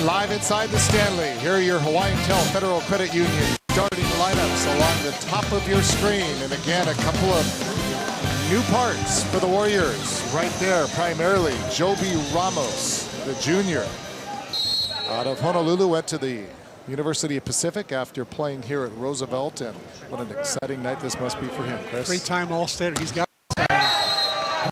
Live inside the Stanley. Here are your Hawaiian Tel Federal Credit Union starting lineups along the top of your screen. And again, a couple of new parts for the Warriors. Right there, primarily, Joby Ramos, the junior. Out of Honolulu, went to the University of Pacific after playing here at Roosevelt. And what an exciting night this must be for him, Chris. Three-time All-State. He's got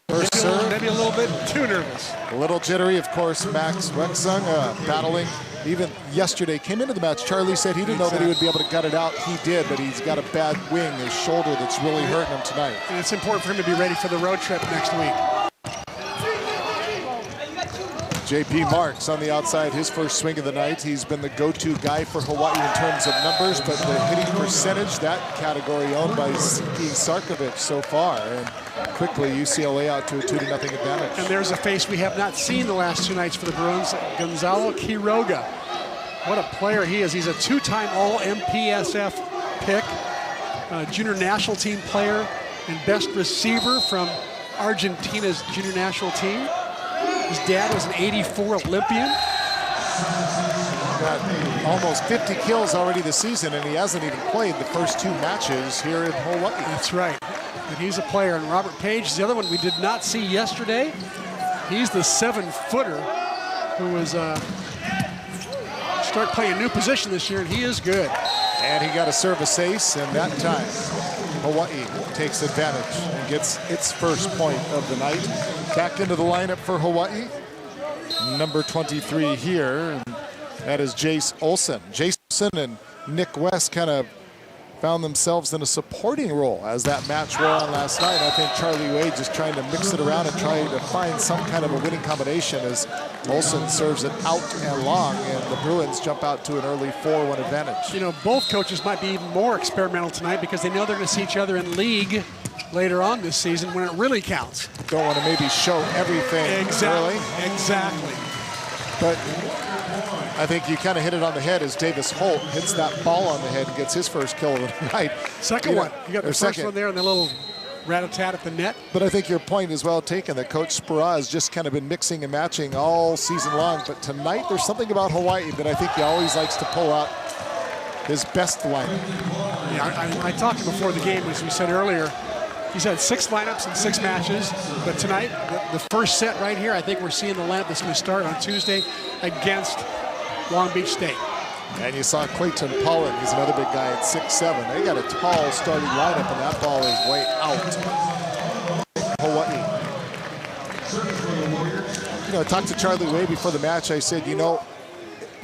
first serve. Maybe a little bit too nervous. A little jittery, of course. Max Wexung battling. Even yesterday, came into the match. Charlie said he didn't know that he would be able to gut it out. He did, but he's got a bad wing, his shoulder, that's really hurting him tonight. And it's important for him to be ready for the road trip next week. JP Marks on the outside, his first swing of the night. He's been the go-to guy for Hawaii in terms of numbers, but the hitting percentage, that category owned by Siki Sarkovic so far. And quickly, UCLA out to a 2-0 advantage. And there's a face we have not seen the last two nights for the Bruins, Gonzalo Quiroga. What a player he is. He's a two-time All-MPSF pick, junior national team player, and best receiver from Argentina's junior national team. His dad was an '84 Olympian. Got almost 50 kills already this season, and he hasn't even played the first two matches here in Hawaii. That's right. And he's a player. And Robert Page is the other one we did not see yesterday. He's the 7-footer who was start playing a new position this year, and he is good. And he got a service ace, and that time Hawaii takes advantage and gets its first point of the night. Back into the lineup for Hawaii. Number 23 here, and that is Jace Olsen. Jace Olsen and Nick West kind of found themselves in a supporting role as that match wore on last night. I think Charlie Wade just trying to mix it around and trying to find some kind of a winning combination as Olsen serves it out and long, and the Bruins jump out to an early 4-1 advantage. You know, both coaches might be even more experimental tonight because they know they're going to see each other in league later on this season when it really counts. Don't want to maybe show everything. Exactly. Really. Exactly. But I think you kind of hit it on the head as Davis Holt hits that ball on the head and gets his first kill of the night. Second one. You got the first one there and the little rat-a-tat at the net. But I think your point is well taken that Coach Spera has just kind of been mixing and matching all season long. But tonight there's something about Hawaii that I think he always likes to pull out his best lineup. Yeah, I talked before the game, as we said earlier. He's had 6 lineups in 6 matches, but tonight, the first set right here, I think we're seeing the lineup that's going to start on Tuesday against Long Beach State. And you saw Clayton Pollen, he's another big guy at 6'7". They got a tall starting lineup, and that ball is way out. Hawaii. You know, I talked to Charlie Wade before the match. I said, you know,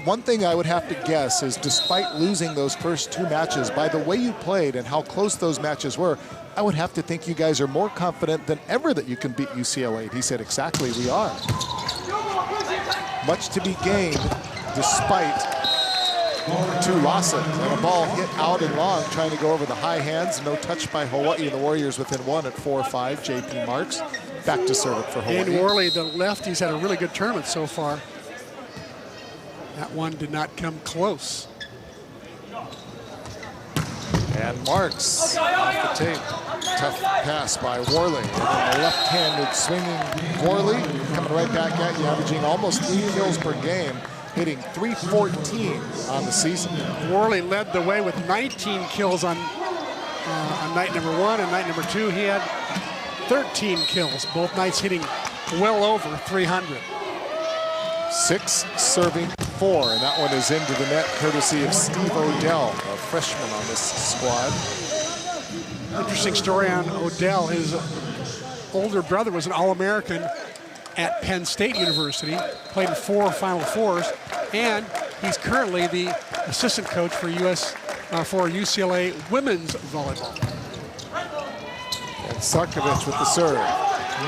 one thing I would have to guess is despite losing those first 2 matches, by the way you played and how close those matches were, I would have to think you guys are more confident than ever that you can beat UCLA. He said, exactly, we are. Much to be gained despite 2 losses. And a ball hit out and long, trying to go over the high hands. No touch by Hawaii. The Warriors within 1 at 4-5. JP Marks back to serve it for Hawaii. Dan Worley, the lefty's had a really good tournament so far. That one did not come close. And Marks off the tape. Tough pass by Worley. And then a left-handed swinging Worley coming right back at you, averaging almost 3 kills per game, hitting .314 on the season. Worley led the way with 19 kills on night number 1, and night number 2 he had 13 kills, both nights hitting well over 300. 6 serving 4, and that one is into the net courtesy of Steve Odell, a freshman on this squad. Interesting story on Odell. His older brother was an All-American at Penn State University, played in 4 Final Fours, and he's currently the assistant coach for UCLA women's volleyball. And Sarkovic with the serve.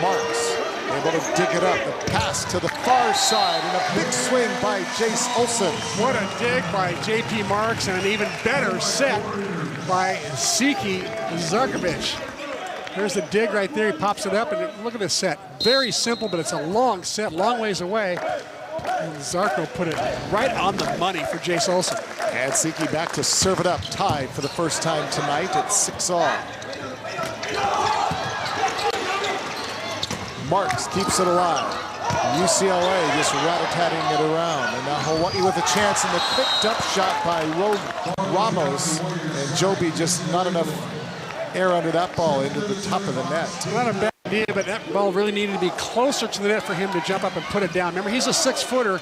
Marks able to dig it up. The pass to the far side and a big swing by Jace Olsen. What a dig by JP Marks, and an even better set by Siki Zarkovic. There's the dig right there. He pops it up, and look at this set. Very simple, but it's a long set, long ways away. And Zarko put it right on the money for Jace Olsen. And Siki back to serve it up, tied for the first time tonight at 6-all. Marks keeps it alive. UCLA just rat-a-tatting it around. And now Hawaii with a chance, and the quick dump shot by Ramos. And Joby just not enough air under that ball into the top of the net. Not a bad idea, but that ball really needed to be closer to the net for him to jump up and put it down. Remember, he's a 6-footer.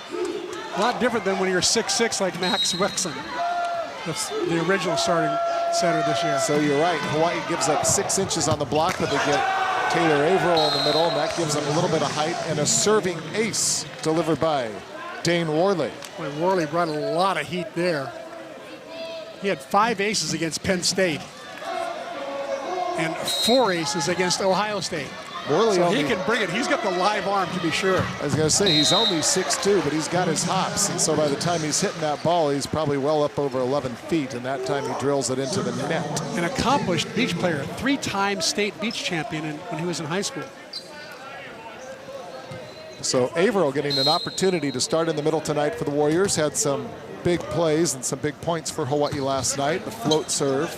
A lot different than when you're 6'6" like Max Wexon, the original starting setter this year. So you're right. Hawaii gives up 6 inches on the block, but they get Taylor Averill in the middle, and that gives them a little bit of height, and a serving ace delivered by Dane Worley. Boy, Worley brought a lot of heat there. He had 5 aces against Penn State and 4 aces against Ohio State. Worley, so he can bring it. He's got the live arm, to be sure. I was going to say, he's only 6'2", but he's got his hops. And so by the time he's hitting that ball, he's probably well up over 11 feet. And that time he drills it into the net. An accomplished beach player, 3-time state beach champion when he was in high school. So Averill getting an opportunity to start in the middle tonight for the Warriors. Had some big plays and some big points for Hawaii last night. The float serve.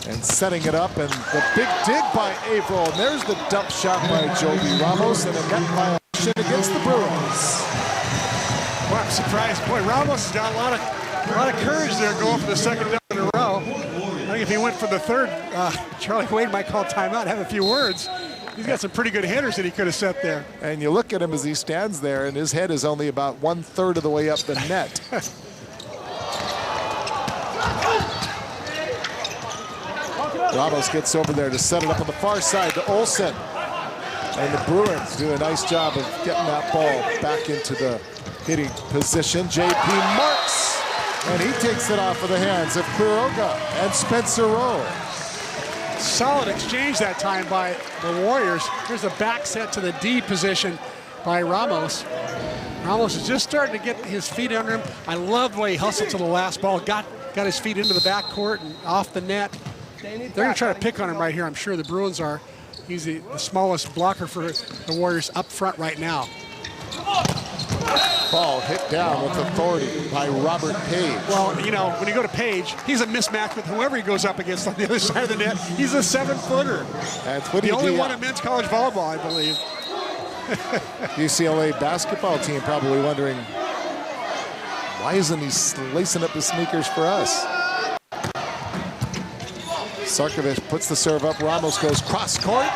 And setting it up, and the big dig by Averill. And there's the dump shot by Joby Ramos, and a net violation against the Bruins. Boy, I'm surprised. Boy, Ramos has got a lot of courage there going for the second down in a row. I think if he went for the third, Charlie Wade might call timeout, have a few words. He's got some pretty good hitters that he could have set there. And you look at him as he stands there, and his head is only about 1/3 of the way up the net. Ramos gets over there to set it up on the far side to Olsen. And the Bruins do a nice job of getting that ball back into the hitting position. J.P. Marks, and he takes it off of the hands of Quiroga and Spencer Rowe. Solid exchange that time by the Warriors. Here's a back set to the D position by Ramos. Ramos is just starting to get his feet under him. I love the way he hustled to the last ball, got his feet into the backcourt and off the net. They're going to try to pick on him right here. I'm sure the Bruins are. He's the smallest blocker for the Warriors up front right now. Ball hit down with authority by Robert Page. Well, you know, when you go to Page, he's a mismatch with whoever he goes up against on the other side of the net. He's a 7-footer. The only one in men's college volleyball, I believe. UCLA basketball team probably wondering, why isn't he lacing up his sneakers for us? Sarkovic puts the serve up. Ramos goes cross court,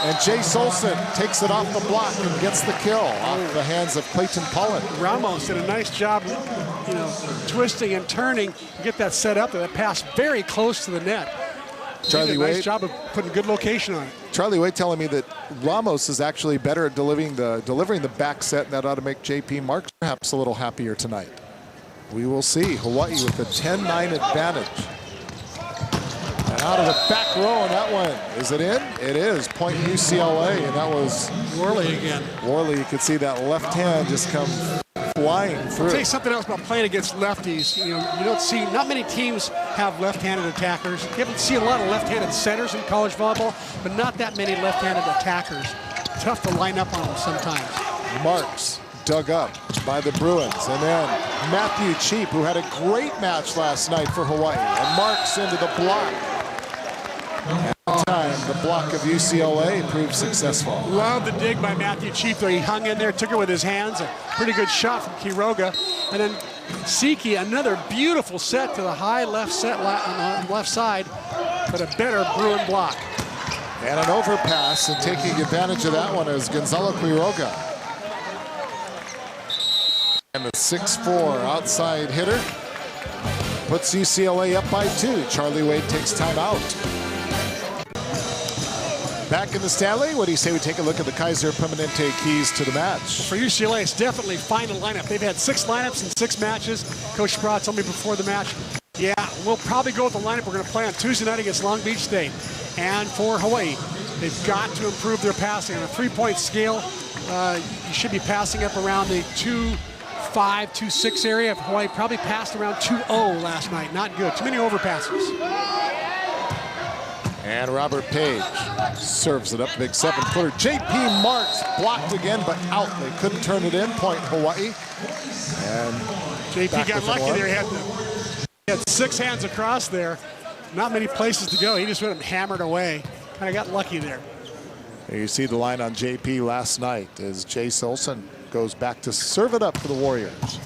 and Jace Olsen takes it off the block and gets the kill off the hands of Clayton Pullen. Ramos did a nice job, you know, twisting and turning to get that set up, and that pass very close to the net. Charlie did a Wade, nice job of putting good location on it. Charlie Wade telling me that Ramos is actually better at delivering the back set, and that ought to make J.P. Marks perhaps a little happier tonight. We will see. Hawaii with a 10-9 advantage. And out of the back row, and that one, is it in? It is. Point UCLA, and that was Worley again. Worley, you could see that left hand just come flying through. I'll tell you something else about playing against lefties. You know, you don't see, not many teams have left-handed attackers. You haven't seen a lot of left-handed setters in college volleyball, but not that many left-handed attackers. Tough to line up on them sometimes. Marks dug up by the Bruins, and then Matthew Cheap, who had a great match last night for Hawaii, and Marks into the block. And that time, the block of UCLA proved successful. Love the dig by Matthew Cheap, though. He hung in there, took it with his hands. A pretty good shot from Quiroga. And then Siki, another beautiful set to the high left set on the left side, but a better Bruin block. And an overpass, and taking advantage of that one is Gonzalo Quiroga. And the 6'4" outside hitter puts UCLA up by 2. Charlie Wade takes timeout. Back in the Stanley, what do you say we take a look at the Kaiser Permanente keys to the match? For UCLA, it's definitely find a lineup. They've had 6 lineups in 6 matches. Coach Spratt told me before the match, yeah, we'll probably go with the lineup we're going to play on Tuesday night against Long Beach State. And for Hawaii, they've got to improve their passing. On a 3-point scale, you should be passing up around the 2.5, 2.6 area. Hawaii probably passed around 2.0 last night. Not good. Too many overpasses. And Robert Page serves it up, big 7-footer. J.P. Marks blocked again, but out. They couldn't turn it in. Point Hawaii. And J.P. got lucky there. He had 6 hands across there. Not many places to go. He just went and hammered away. Kind of got lucky there. You see the line on JP last night as Jace Olsen goes back to serve it up for the Warriors.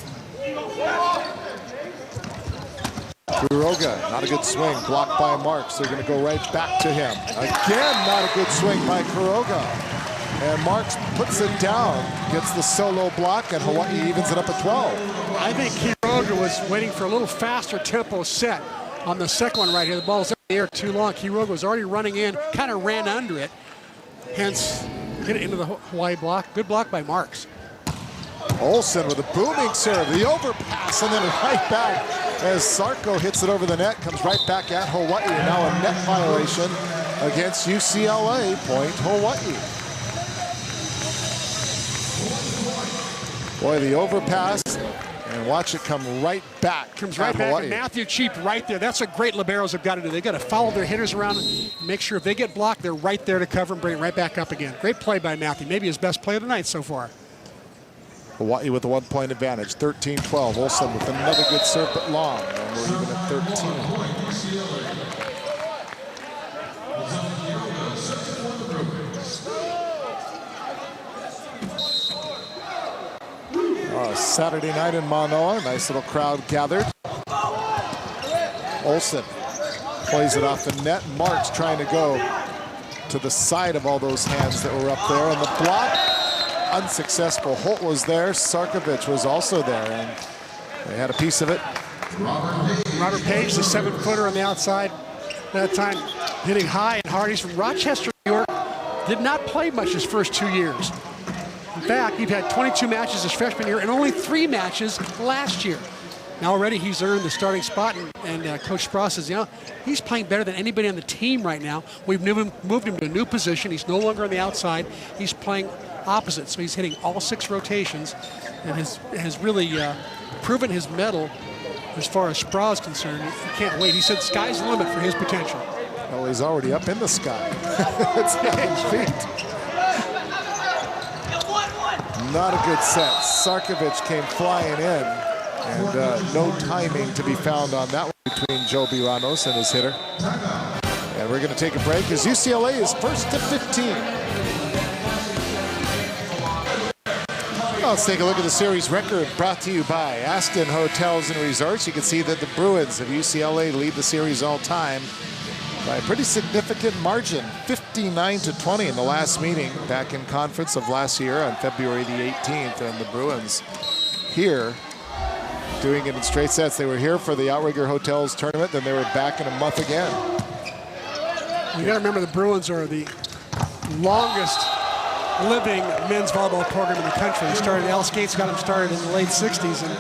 Quiroga, not a good swing, blocked by Marks. They're going to go right back to him. Again, not a good swing by Quiroga. And Marks puts it down, gets the solo block, and Hawaii evens it up at 12. I think Quiroga was waiting for a little faster tempo set on the second one right here. The ball's in the air too long. Quiroga was already running in, kind of ran under it, hence hit it into the Hawaii block. Good block by Marks. Olsen with a booming serve, the overpass, and then right back as Sarko hits it over the net, comes right back at Hawaii. Now a net violation against UCLA, point Hawaii. Boy, the overpass, and watch it come right back. Comes right back, and Matthew Cheap right there. That's what great liberos have got to do. They've got to follow their hitters around and make sure if they get blocked, they're right there to cover and bring it right back up again. Great play by Matthew, maybe his best play of the night so far. Hawaii with a 1-point advantage, 13-12. Olsen with another good serve, but long, and we're even at 13. Saturday night in Manoa, nice little crowd gathered. Olsen plays it off the net. Marks trying to go to the side of all those hands that were up there, and the block unsuccessful. Holt was there, Sarkovic was also there, and they had a piece of it. Robert Page, the 7-footer on the outside, that time hitting high and hard. He's from Rochester, New York. Did not play much his first 2 years. In fact, he'd had 22 matches his freshman year and only 3 matches last year. Now already he's earned the starting spot, and Coach Spross says, you know, he's playing better than anybody on the team right now. We've moved him to a new position. He's no longer on the outside. He's playing opposite, so he's hitting all 6 rotations and has really proven his mettle as far as Spross is concerned. He can't wait. He said sky's the limit for his potential. Well, he's already up in the sky. It's 9 feet. Not a good set. Sarkovic came flying in, and no timing to be found on that one between Joe Ramos and his hitter. And we're going to take a break as UCLA is first to 15. Well, let's take a look at the series record brought to you by Aston Hotels and Resorts. You can see that the Bruins of UCLA lead the series all time by a pretty significant margin, 59-20 in the last meeting back in conference of last year on February the 18th. And the Bruins here doing it in straight sets. They were here for the Outrigger Hotels tournament, then they were back in a month again. You got to remember the Bruins are the longest living men's volleyball program in the country. They started, Al Skates got them started in the late 60s, and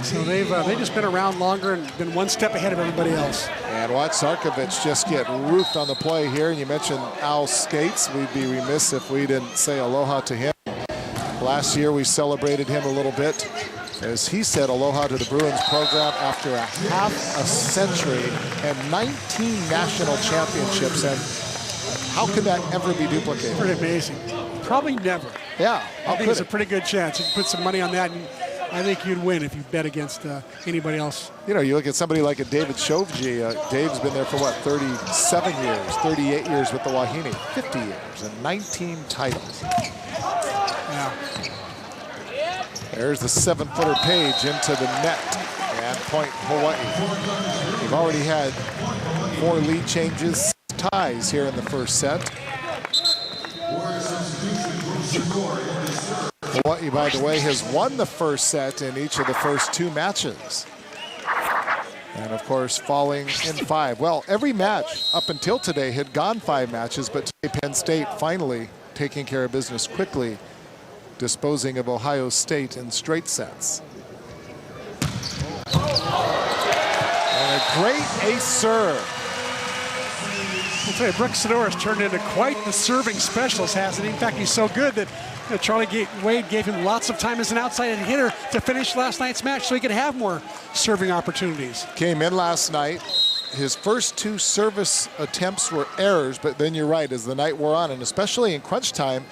so they've just been around longer and been one step ahead of everybody else. And watch Sarkovic just get roofed on the play here. And you mentioned Al Skates. We'd be remiss if we didn't say aloha to him. Last year we celebrated him a little bit as he said aloha to the Bruins program after a half a century and 19 national championships. And how could that ever be duplicated? Pretty amazing. Probably never. Yeah. I think it's a pretty good chance. You can put some money on that, and I think you'd win if you bet against anybody else. You know, you look at somebody like a David Shovji. Dave's been there for, what, 37 years, 38 years with the Wahine, 50 years, and 19 titles. Yeah. There's the 7-footer Page into the net, and point Hawaii. We've already had 4 lead changes, 6 ties here in the first set. Hawaii, by the way, has won the first set in each of the first 2 matches. And, of course, falling in 5. Well, every match up until today had gone 5 matches, but today Penn State finally taking care of business quickly, disposing of Ohio State in straight sets. And a great ace serve. I'll tell you, Brooks Sidora's turned into quite the serving specialist, hasn't he? In fact, he's so good that Charlie Wade gave him lots of time as an outside hitter to finish last night's match so he could have more serving opportunities. Came in last night. His first 2 service attempts were errors, but then you're right, as the night wore on, and especially in crunch time,